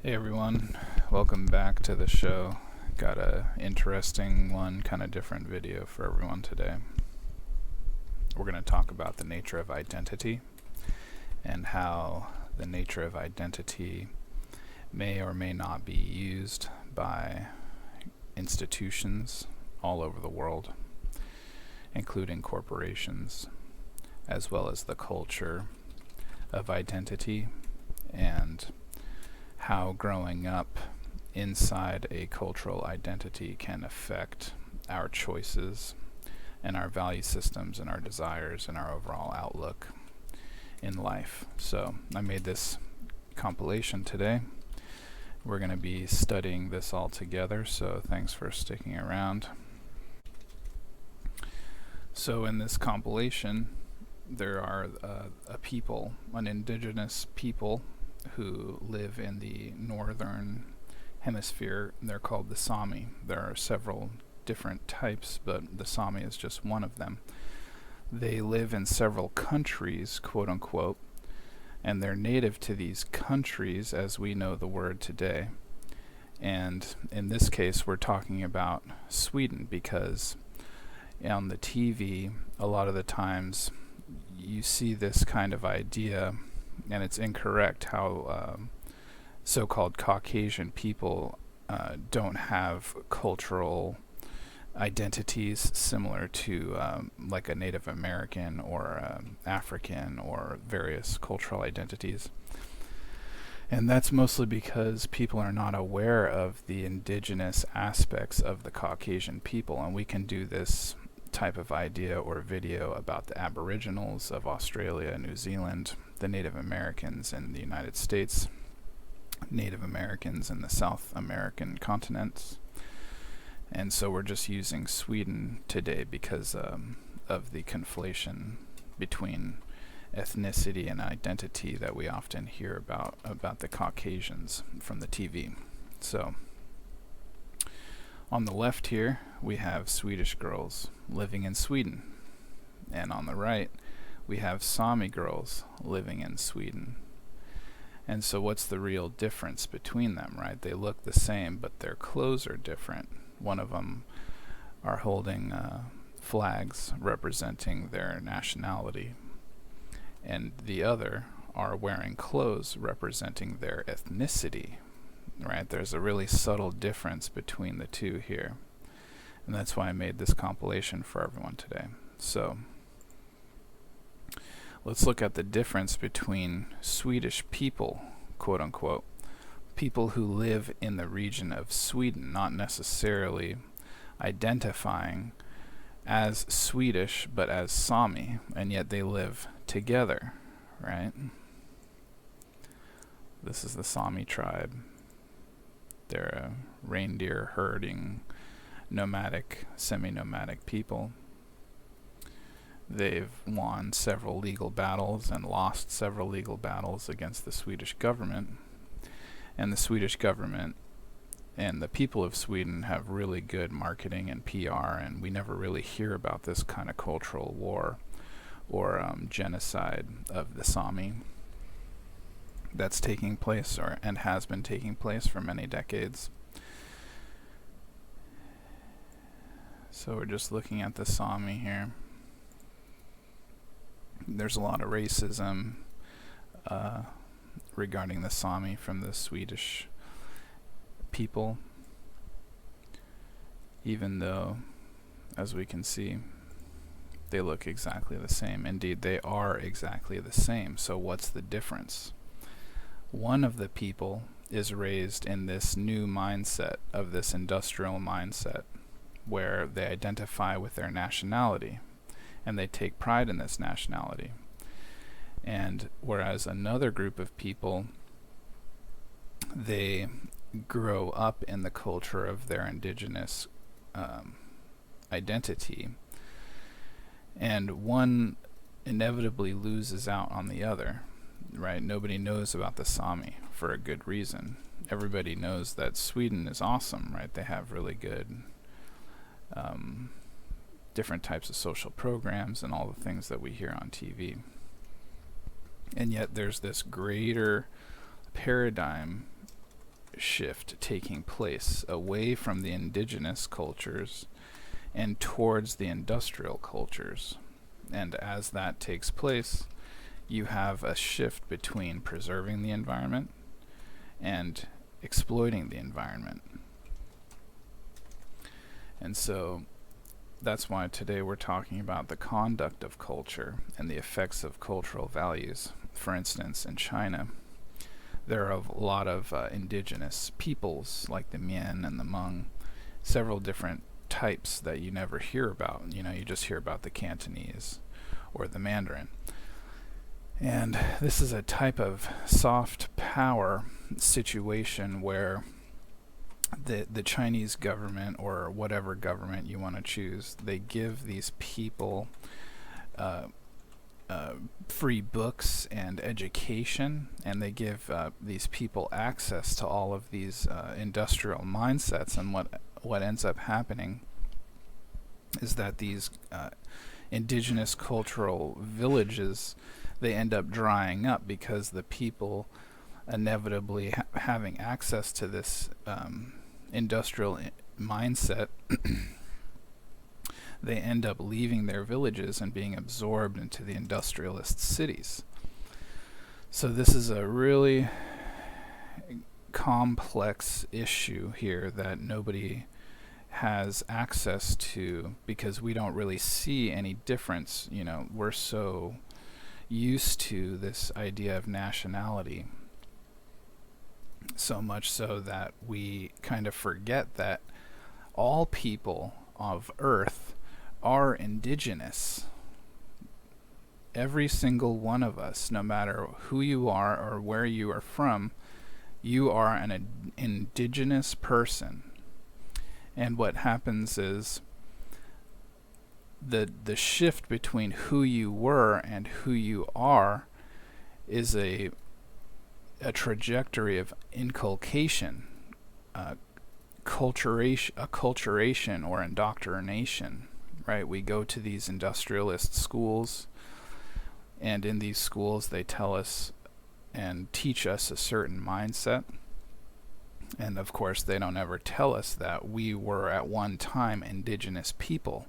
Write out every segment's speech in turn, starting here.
Hey everyone, welcome back to the show. Got a interesting one, kind of different video for everyone today. We're going to talk about the nature of identity and how the nature of identity may or may not be used by institutions all over the world, including corporations, as well as the culture of identity and how growing up inside a cultural identity can affect our choices and our value systems and our desires and our overall outlook in life. So I made this compilation today. We're going to be studying this all together, so thanks for sticking around. So in this compilation, there are a people, an indigenous people who live in the northern hemisphere. They're called the Sami. There are several different types, but the Sami is just one of them. They live in several countries, quote unquote, and they're native to these countries as we know the word today. And in this case, we're talking about Sweden because on the TV, a lot of the times you see this kind of idea, and it's incorrect how so-called Caucasian people don't have cultural identities similar to like a Native American or African or various cultural identities. And that's mostly because people are not aware of the indigenous aspects of the Caucasian people, and we can do this type of idea or video about the Aboriginals of Australia, New Zealand, the Native Americans in the United States, Native Americans in the South American continents. And so we're just using Sweden today because of the conflation between ethnicity and identity that we often hear about the Caucasians from the TV. So on the left here, we have Swedish girls living in Sweden. And on the right, we have Sami girls living in Sweden. And so what's the real difference between them, right? They look the same, but their clothes are different. One of them are holding flags representing their nationality, and the other are wearing clothes representing their ethnicity, right? There's a really subtle difference between the two here. And that's why I made this compilation for everyone today. So let's look at the difference between Swedish people, quote unquote, people who live in the region of Sweden, not necessarily identifying as Swedish, but as Sami, and yet they live together, right? This is the Sami tribe. They're a reindeer herding, nomadic, semi-nomadic people. They've won several legal battles and lost several legal battles against the Swedish government. And the Swedish government and the people of Sweden have really good marketing and PR, and we never really hear about this kind of cultural war or genocide of the Sami that's taking place and has been taking place for many decades. So we're just looking at the Sami here. There's a lot of racism regarding the Sami from the Swedish people, even though, as we can see, they look exactly the same. Indeed, they are exactly the same. So what's the difference? One of the people is raised in this new mindset of this industrial mindset where they identify with their nationality and they take pride in this nationality. And whereas another group of people, they grow up in the culture of their indigenous identity, and one inevitably loses out on the other, right? Nobody knows about the Sami for a good reason. Everybody knows that Sweden is awesome, right? They have really good different types of social programs and all the things that we hear on TV. And yet there's this greater paradigm shift taking place away from the indigenous cultures and towards the industrial cultures. And as that takes place, you have a shift between preserving the environment and exploiting the environment. And so that's why today we're talking about the conduct of culture and the effects of cultural values. For instance, in China, there are a lot of indigenous peoples like the Mian and the Hmong, several different types that you never hear about. You just hear about the Cantonese or the Mandarin. And this is a type of soft power situation where the Chinese government, or whatever government you want to choose, they give these people free books and education, and they give these people access to all of these industrial mindsets. And what ends up happening is that these indigenous cultural villages, they end up drying up because the people inevitably having access to this industrial mindset, they end up leaving their villages and being absorbed into the industrialist cities. So this is a really complex issue here that nobody has access to, because we don't really see any difference. We're so used to this idea of nationality, so much so that we kind of forget that all people of Earth are indigenous. Every single one of us, no matter who you are or where you are from, you are an indigenous person. And what happens is the shift between who you were and who you are is a trajectory of inculcation, acculturation or indoctrination, right? We go to these industrialist schools, and in these schools they tell us and teach us a certain mindset. And of course they don't ever tell us that we were at one time indigenous people.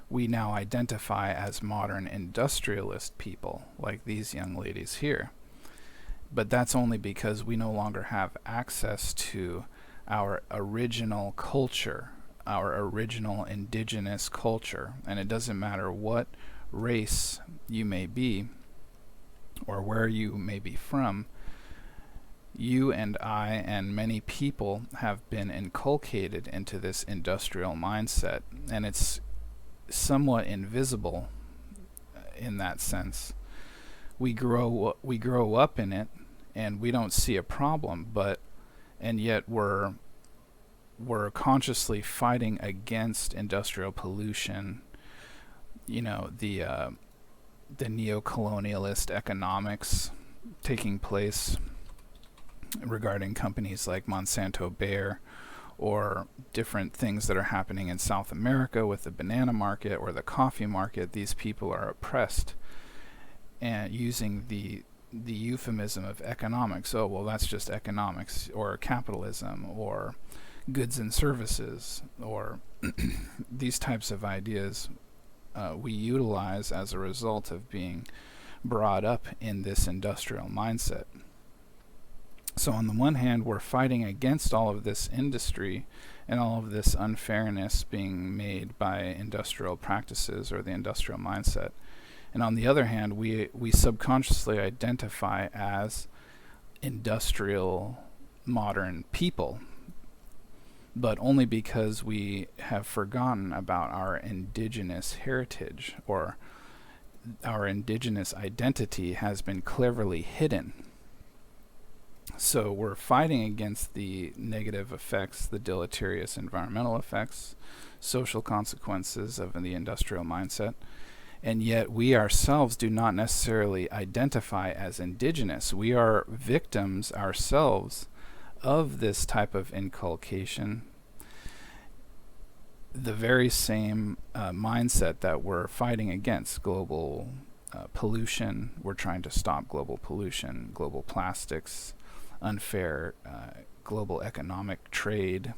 We now identify as modern industrialist people, like these young ladies here. But that's only because we no longer have access to our original culture, our original indigenous culture. And it doesn't matter what race you may be or where you may be from, you and I and many people have been inculcated into this industrial mindset, and it's somewhat invisible in that sense. We grow up in it, and we don't see a problem, and yet we're consciously fighting against industrial pollution. The neo-colonialist economics taking place regarding companies like Monsanto Bayer, or different things that are happening in South America with the banana market or the coffee market. These people are oppressed, and using the euphemism of economics. Oh, well, that's just economics, or capitalism, or goods and services, or these types of ideas we utilize as a result of being brought up in this industrial mindset. So on the one hand, we're fighting against all of this industry and all of this unfairness being made by industrial practices or the industrial mindset. And on the other hand, we subconsciously identify as industrial modern people, but only because we have forgotten about our indigenous heritage, or our indigenous identity has been cleverly hidden. So we're fighting against the negative effects, the deleterious environmental effects, social consequences of the industrial mindset, and yet we ourselves do not necessarily identify as indigenous. We are victims ourselves of this type of inculcation, the very same mindset that we're fighting against. Global pollution, we're trying to stop global pollution, global plastics, unfair global economic trade,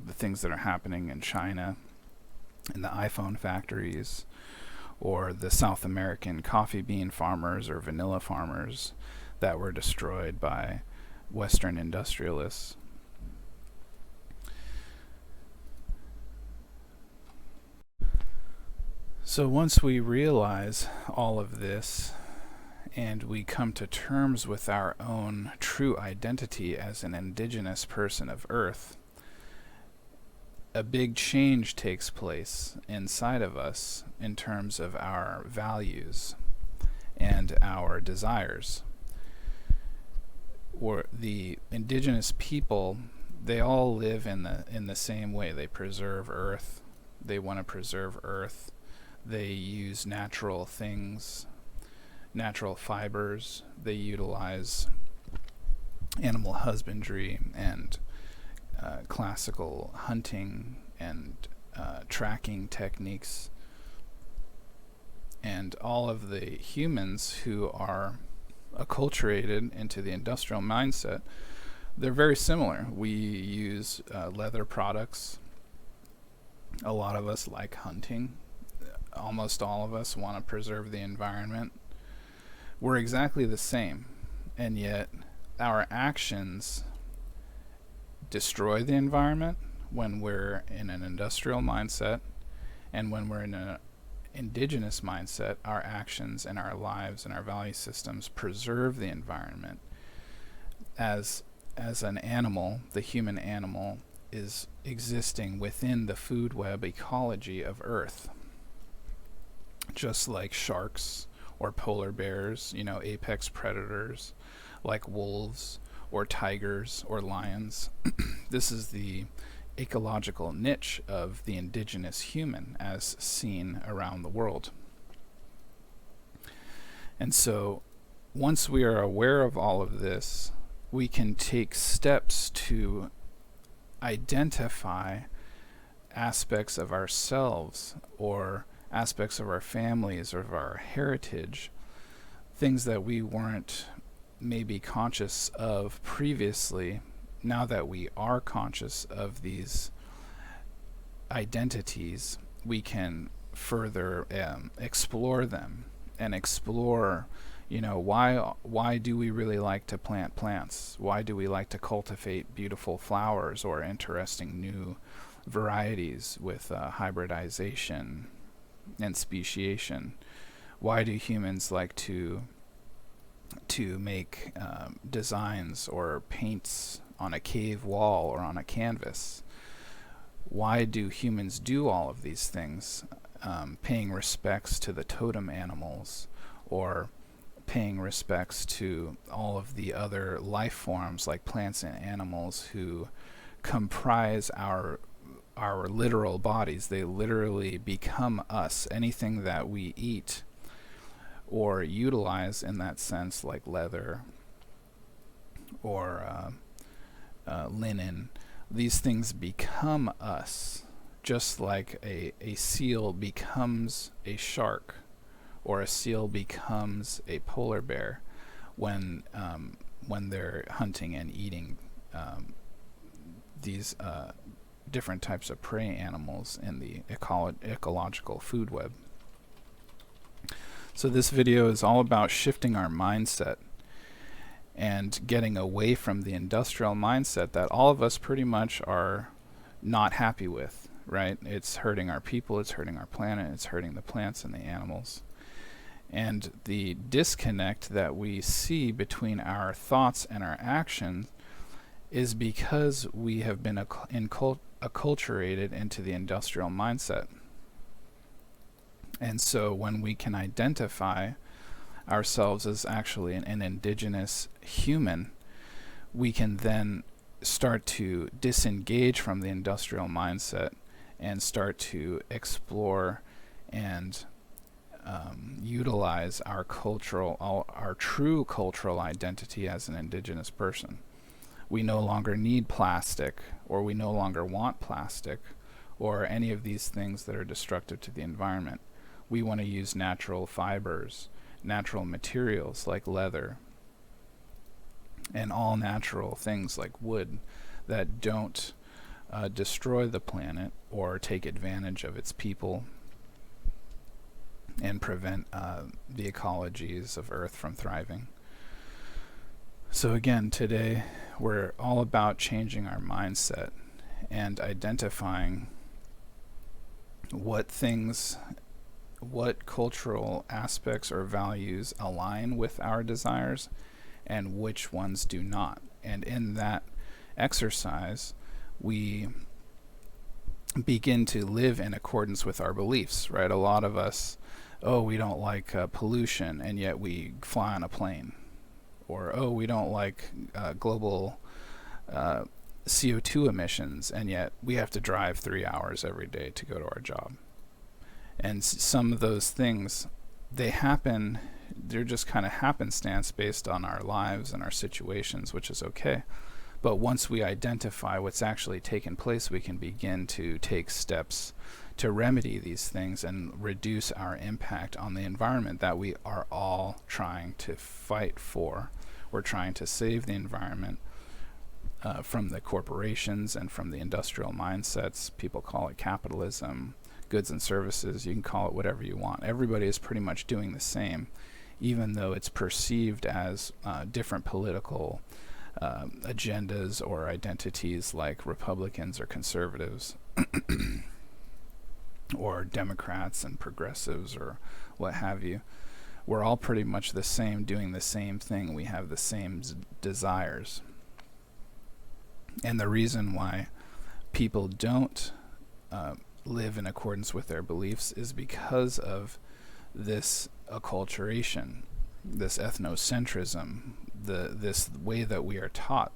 the things that are happening in China, in the iPhone factories, or the South American coffee bean farmers or vanilla farmers that were destroyed by Western industrialists. So once we realize all of this, and we come to terms with our own true identity as an indigenous person of Earth, a big change takes place inside of us in terms of our values and our desires. Or the indigenous people, they all live in the same way. They preserve Earth. They want to preserve Earth. They use natural things, natural fibers. They utilize animal husbandry and classical hunting and tracking techniques. And all of the humans who are acculturated into the industrial mindset, they're very similar. We use leather products. A lot of us like hunting. Almost all of us want to preserve the environment. We're exactly the same, and yet our actions destroy the environment when we're in an industrial mindset, and when we're in an indigenous mindset, our actions and our lives and our value systems preserve the environment. As an animal, the human animal is existing within the food web ecology of Earth. Just like sharks or polar bears, apex predators like wolves or tigers or lions. This is the ecological niche of the indigenous human as seen around the world. And so once we are aware of all of this, we can take steps to identify aspects of ourselves or aspects of our families or of our heritage, things that we weren't maybe conscious of previously. Now that we are conscious of these identities, we can further explore them and explore, why do we really like to plant plants? Why do we like to cultivate beautiful flowers or interesting new varieties with hybridization and speciation? Why do humans like to make designs or paints on a cave wall or on a canvas? Why do humans do all of these things? Paying respects to the totem animals, or paying respects to all of the other life forms like plants and animals who comprise our literal bodies. They literally become us. Anything that we eat or utilize in that sense, like leather or linen, these things become us, just like a seal becomes a shark, or a seal becomes a polar bear when they're hunting and eating these different types of prey animals in the ecological food web. So this video is all about shifting our mindset and getting away from the industrial mindset that all of us pretty much are not happy with, right? It's hurting our people, it's hurting our planet, it's hurting the plants and the animals. And the disconnect that we see between our thoughts and our actions is because we have been acculturated into the industrial mindset. And so when we can identify ourselves as actually an indigenous human, we can then start to disengage from the industrial mindset and start to explore and utilize our true cultural identity as an indigenous person. We no longer need plastic, or we no longer want plastic, or any of these things that are destructive to the environment. We want to use natural fibers, natural materials like leather, and all natural things like wood that don't destroy the planet or take advantage of its people and prevent the ecologies of Earth from thriving. So again, today we're all about changing our mindset and identifying what cultural aspects or values align with our desires and which ones do not. And in that exercise, we begin to live in accordance with our beliefs, right? A lot of us, we don't like pollution, and yet we fly on a plane. Or, we don't like global CO2 emissions, and yet we have to drive 3 hours every day to go to our job. And some of those things, they're just kind of happenstance based on our lives and our situations, which is okay. But once we identify what's actually taken place, we can begin to take steps to remedy these things and reduce our impact on the environment that we are all trying to fight for. We're trying to save the environment from the corporations and from the industrial mindsets. People call it capitalism, goods and services. You can call it whatever you want. Everybody is pretty much doing the same, even though it's perceived as different political agendas or identities, like Republicans or conservatives or Democrats and progressives or what have you. We're all pretty much the same, doing the same thing. We have the same desires. And the reason why people don't live in accordance with their beliefs is because of this acculturation, this ethnocentrism, this way that we are taught